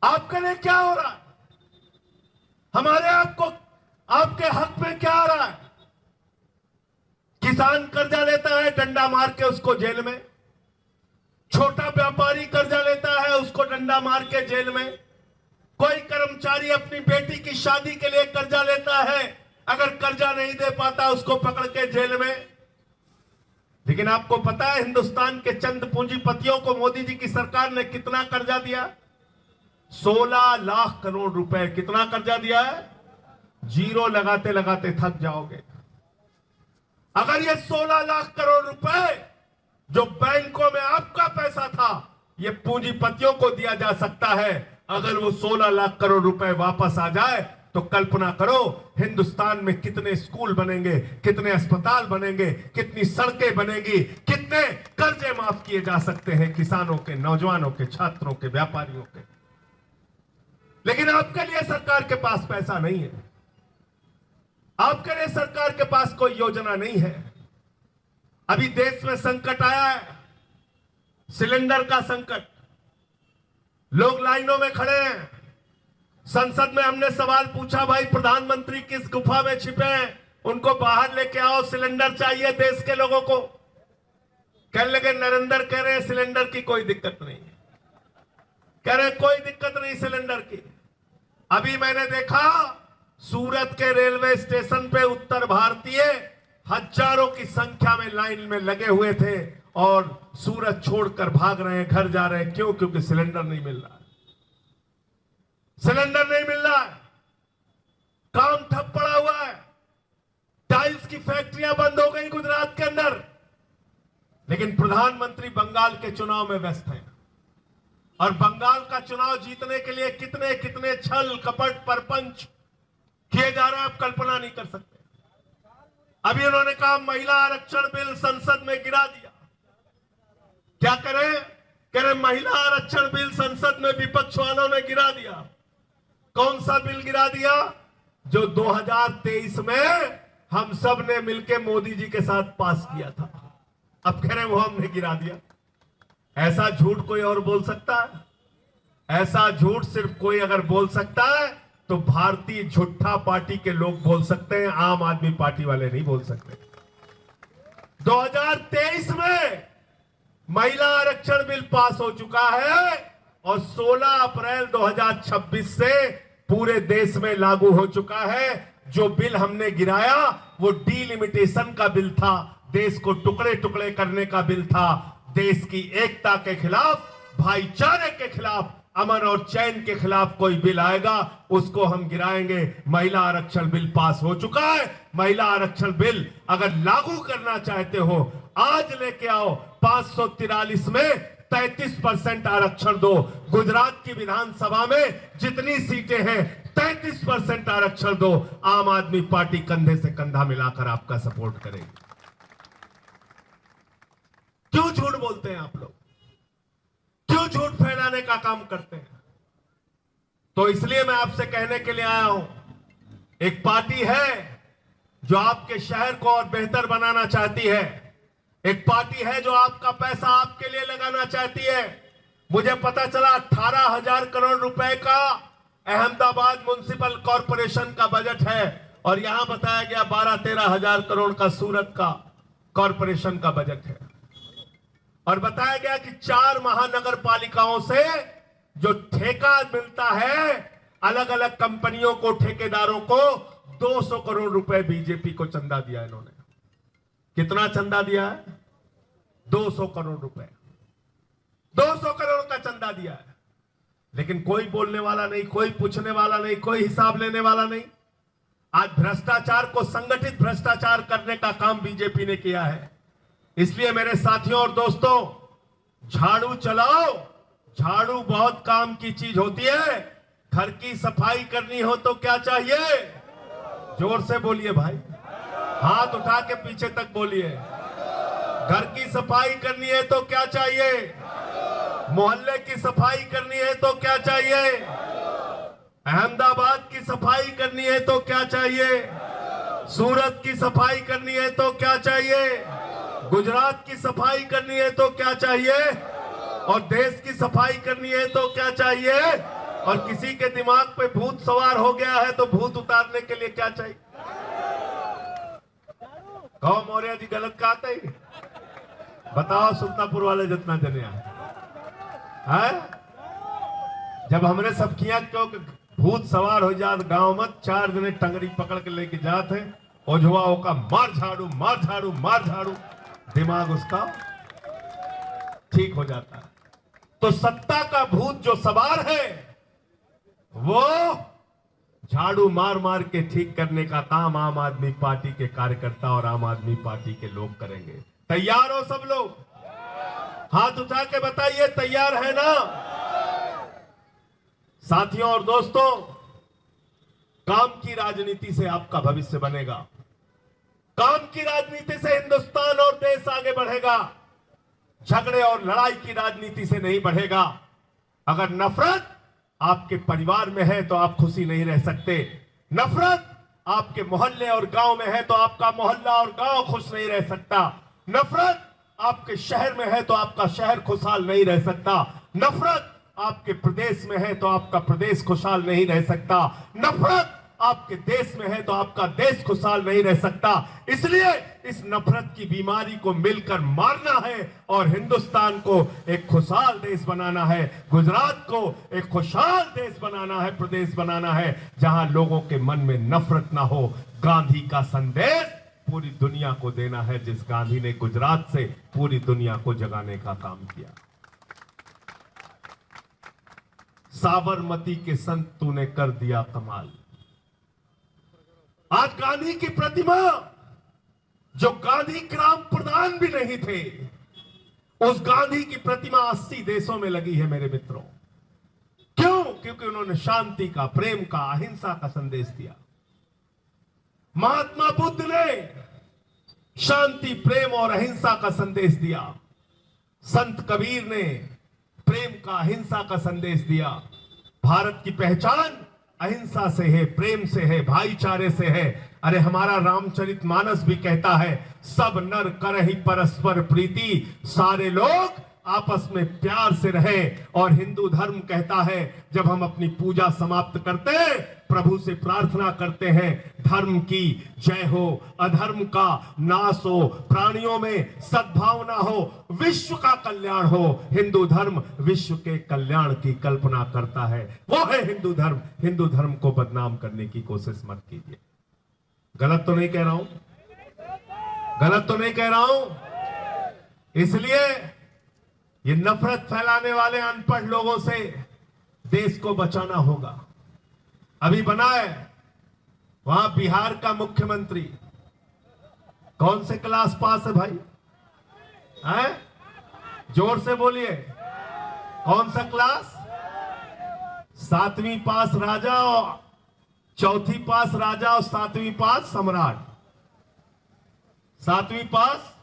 आपके लिए क्या हो रहा है? हमारे आपके हक में क्या आ रहा है? किसान कर्जा लेता है, डंडा मार के उसको जेल में। छोटा व्यापारी कर्जा लेता है, उसको डंडा मार के जेल में। कोई कर्मचारी अपनी बेटी की शादी के लिए कर्जा लेता है, अगर कर्जा नहीं दे पाता उसको पकड़ के जेल में। लेकिन आपको पता है हिंदुस्तान के चंद पूंजीपतियों को मोदी जी की सरकार ने कितना कर्जा दिया? 16 लाख करोड़ रुपए। कितना कर्जा दिया है? जीरो लगाते लगाते थक जाओगे। अगर ये 16 लाख करोड़ रुपए जो बैंकों में आपका पैसा था, ये पूंजीपतियों को दिया जा सकता है। अगर वो 16 लाख करोड़ रुपए वापस आ जाए तो कल्पना करो हिंदुस्तान में कितने स्कूल बनेंगे, कितने अस्पताल बनेंगे, कितनी सड़कें बनेगी, कितने कर्जे माफ किए जा सकते हैं किसानों के, नौजवानों के, छात्रों के, व्यापारियों के। लेकिन आपके लिए सरकार के पास पैसा नहीं है। आपके लिए सरकार के पास कोई योजना नहीं है। अभी देश में संकट आया है, सिलेंडर का संकट। लोग लाइनों में खड़े हैं। संसद में हमने सवाल पूछा, भाई प्रधानमंत्री किस गुफा में छिपे हैं, उनको बाहर लेके आओ, सिलेंडर चाहिए देश के लोगों को। कहने लगे, नरेंद्र कह रहे हैं सिलेंडर की कोई दिक्कत नहीं है। कह रहे कोई दिक्कत नहीं सिलेंडर की। अभी मैंने देखा सूरत के रेलवे स्टेशन पे उत्तर भारतीय हजारों की संख्या में लाइन में लगे हुए थे और सूरत छोड़कर भाग रहे हैं, घर जा रहे हैं। क्यों? क्योंकि सिलेंडर नहीं मिल रहा है। सिलेंडर नहीं मिल रहा है, काम ठप पड़ा हुआ है। टाइल्स की फैक्ट्रियां बंद हो गई गुजरात के अंदर। लेकिन प्रधानमंत्री बंगाल के चुनाव में व्यस्त हैं और बंगाल का चुनाव जीतने के लिए कितने कितने छल कपट परपंच किए जा रहे हैं, आप कल्पना नहीं कर सकते। अभी उन्होंने कहा महिला आरक्षण बिल संसद में गिरा दिया। क्या करें? कह रहे महिला आरक्षण बिल संसद में विपक्ष वालों ने गिरा दिया। कौन सा बिल गिरा दिया? जो 2023 में हम सब ने मिलकर मोदी जी के साथ पास किया था। अब कह रहे वो हमने गिरा दिया। ऐसा झूठ कोई और बोल सकता है? ऐसा झूठ सिर्फ कोई अगर बोल सकता है तो भारतीय झूठा पार्टी के लोग बोल सकते हैं, आम आदमी पार्टी वाले नहीं बोल सकते। 2023 में महिला आरक्षण बिल पास हो चुका है और 16 अप्रैल 2026 से पूरे देश में लागू हो चुका है। जो बिल हमने गिराया वो डीलिमिटेशन का बिल था, देश को टुकड़े टुकड़े करने का बिल था। देश की एकता के खिलाफ, भाईचारे के खिलाफ, अमन और चैन के खिलाफ कोई बिल आएगा उसको हम गिराएंगे। महिला आरक्षण बिल पास हो चुका है। महिला आरक्षण बिल अगर लागू करना चाहते हो आज लेके आओ। 543 में 33% आरक्षण दो। गुजरात की विधानसभा में जितनी सीटें हैं 33% आरक्षण दो। आम आदमी पार्टी कंधे से कंधा मिलाकर आपका सपोर्ट करेगी। क्यों झूठ बोलते हैं आप लोग? क्यों झूठ फैलाने का काम करते हैं? तो इसलिए मैं आपसे कहने के लिए आया हूं, एक पार्टी है जो आपके शहर को और बेहतर बनाना चाहती है। एक पार्टी है जो आपका पैसा आपके लिए लगाना चाहती है। मुझे पता चला 18,000 करोड़ रुपए का अहमदाबाद म्युनिसिपल कॉरपोरेशन का बजट है और यहां बताया गया 12-13 हजार करोड़ का सूरत का कॉरपोरेशन का बजट है। और बताया गया कि 4 महानगर पालिकाओं से जो ठेका मिलता है अलग अलग कंपनियों को, ठेकेदारों को 200 करोड़ रुपए बीजेपी को चंदा दिया इन्होंने। कितना चंदा दिया है? 200 करोड़ रुपए। 200 करोड़ का चंदा दिया है। लेकिन कोई बोलने वाला नहीं, कोई पूछने वाला नहीं, कोई हिसाब लेने वाला नहीं। आज भ्रष्टाचार को संगठित भ्रष्टाचार करने का काम बीजेपी ने किया है। इसलिए मेरे साथियों और दोस्तों, झाड़ू चलाओ। झाड़ू बहुत काम की चीज होती है। घर की सफाई करनी हो तो क्या चाहिए? जोर से बोलिए भाई, हाथ उठा के पीछे तक बोलिए। घर की सफाई करनी है तो क्या चाहिए? मोहल्ले की सफाई करनी है तो क्या चाहिए? अहमदाबाद की सफाई करनी है तो क्या चाहिए? सूरत की सफाई करनी है तो क्या चाहिए? गुजरात की सफाई करनी है तो क्या चाहिए? और देश की सफाई करनी है तो क्या चाहिए? और किसी के दिमाग पे भूत सवार हो गया है तो भूत उतारने के लिए क्या चाहिए? कहो मौर्य जी गलत कहा था ही? बताओ सुल्तानपुर वाले जितना जने है, जब हमने सब किया क्यों भूत सवार हो जात गांव मत, 4 जने टंगरी पकड़ के लेके जाते, ओझवाओं का मार झाड़ू मार झाड़ू मार झाड़ू, दिमाग उसका ठीक हो जाता है। तो सत्ता का भूत जो सवार है वो झाड़ू मार मार के ठीक करने का काम आम आदमी पार्टी के कार्यकर्ता और आम आदमी पार्टी के लोग करेंगे। तैयार हो सब लोग? हाथ उठा के बताइए तैयार है ना? साथियों और दोस्तों, काम की राजनीति से आपका भविष्य बनेगा, काम की राजनीति से हिंदुस्तान और देश आगे बढ़ेगा, झगड़े और लड़ाई की राजनीति से नहीं बढ़ेगा। अगर नफरत आपके परिवार में है तो आप खुशी नहीं रह सकते, नफरत आपके मोहल्ले और गांव में है तो आपका मोहल्ला और गांव खुश नहीं रह सकता, नफरत आपके शहर में है तो आपका शहर खुशहाल नहीं रह सकता, नफरत आपके प्रदेश में है तो आपका प्रदेश खुशहाल नहीं रह सकता, नफरत आपके देश में है तो आपका देश खुशहाल नहीं रह सकता। इसलिए इस नफरत की बीमारी को मिलकर मारना है और हिंदुस्तान को एक खुशहाल देश बनाना है, गुजरात को एक खुशहाल देश बनाना है, प्रदेश बनाना है जहां लोगों के मन में नफरत ना हो। गांधी का संदेश पूरी दुनिया को देना है, जिस गांधी ने गुजरात से पूरी दुनिया को जगाने का काम किया। साबरमती के संत तूने कर दिया कमाल। आज गांधी की प्रतिमा, जो गांधी ग्राम प्रधान भी नहीं थे, उस गांधी की प्रतिमा 80 देशों में लगी है मेरे मित्रों। क्यों? क्योंकि उन्होंने शांति का, प्रेम का, अहिंसा का संदेश दिया। महात्मा बुद्ध ने शांति, प्रेम और अहिंसा का संदेश दिया। संत कबीर ने प्रेम का, अहिंसा का संदेश दिया। भारत की पहचान अहिंसा से है, प्रेम से है, भाईचारे से है। अरे हमारा रामचरितमानस भी कहता है, सब नर करहि परस्पर प्रीति, सारे लोग आपस में प्यार से रहे। और हिंदू धर्म कहता है, जब हम अपनी पूजा समाप्त करते हैं, प्रभु से प्रार्थना करते हैं, धर्म की जय हो, अधर्म का नाश हो, प्राणियों में सद्भावना हो, विश्व का कल्याण हो। हिंदू धर्म विश्व के कल्याण की कल्पना करता है, वो है हिंदू धर्म। हिंदू धर्म को बदनाम करने की कोशिश मत कीजिए। गलत तो नहीं कह रहा हूं? गलत तो नहीं कह रहा हूं? इसलिए ये नफरत फैलाने वाले अनपढ़ लोगों से देश को बचाना होगा। अभी बना है वहां बिहार का मुख्यमंत्री, कौन से क्लास पास है भाई? हैं? जोर से बोलिए, कौन सा क्लास? 7वीं पास राजा, और 4थी पास राजा, और 7वीं पास सम्राट। 7वीं पास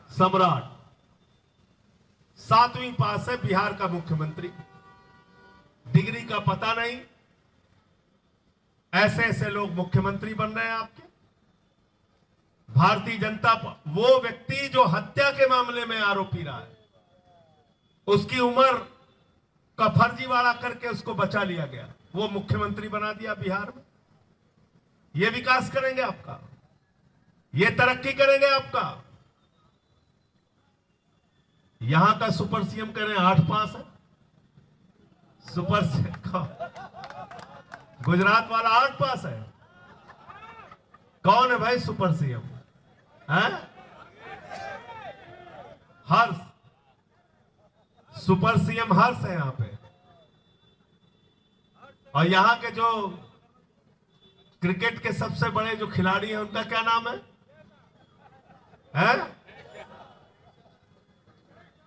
सम्राट, 7वीं पास है बिहार का मुख्यमंत्री। डिग्री का पता नहीं, ऐसे ऐसे लोग मुख्यमंत्री बन रहे हैं आपके। भारतीय जनता, वो व्यक्ति जो हत्या के मामले में आरोपी रहा है, उसकी उम्र का फर्जीवाड़ा करके उसको बचा लिया गया, वो मुख्यमंत्री बना दिया बिहार में। ये विकास करेंगे आपका? ये तरक्की करेंगे आपका? यहां का सुपर सीएम कह रहे हैं 8 पास है। सुपर सीएम गुजरात वाला 8 पास है। कौन है भाई सुपर सीएम? है हर्ष, सुपर सीएम हर्ष है यहां पे। और यहां के जो क्रिकेट के सबसे बड़े जो खिलाड़ी हैं, उनका क्या नाम है?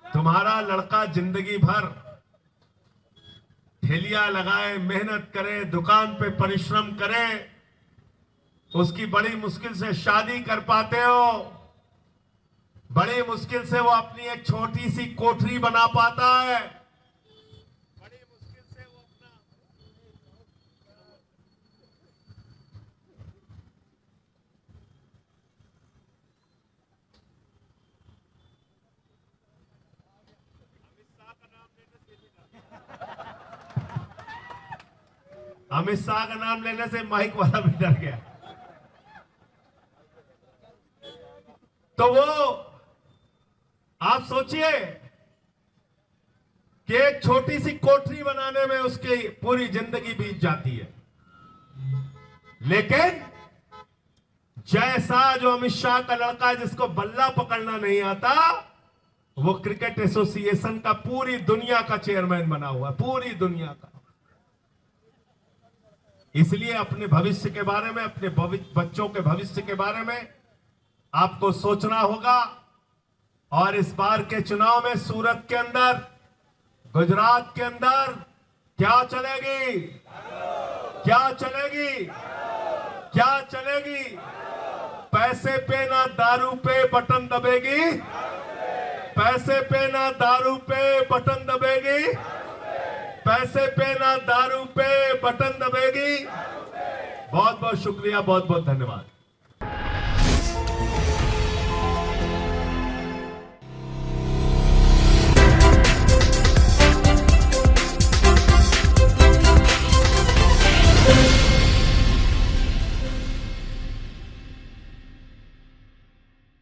तुम्हारा लड़का जिंदगी भर ठेलिया लगाए, मेहनत करे, दुकान पे परिश्रम करे, उसकी बड़ी मुश्किल से शादी कर पाते हो, बड़ी मुश्किल से वो अपनी एक छोटी सी कोठरी बना पाता है, बड़ी मुश्किल से वो अपना अमित शाह का नाम लेने से माइक वाला भी डर गया। तो वो आप सोचिए कि एक छोटी सी कोठरी बनाने में उसकी पूरी जिंदगी बीत जाती है, लेकिन जैसा जो अमित शाह का लड़का है जिसको बल्ला पकड़ना नहीं आता, वो क्रिकेट एसोसिएशन का पूरी दुनिया का चेयरमैन बना हुआ है, पूरी दुनिया का। इसलिए अपने भविष्य के बारे में, अपने बच्चों के भविष्य के बारे में आपको सोचना होगा। और इस बार के चुनाव में सूरत के अंदर, गुजरात के अंदर क्या चलेगी, क्या चलेगी, क्या चलेगी? पैसे पे ना दारू पे बटन दबेगी, पैसे पे ना दारू पे बटन दबेगी, पैसे पे ना दारू पे बटन दबेगी। बहुत बहुत शुक्रिया, बहुत बहुत धन्यवाद।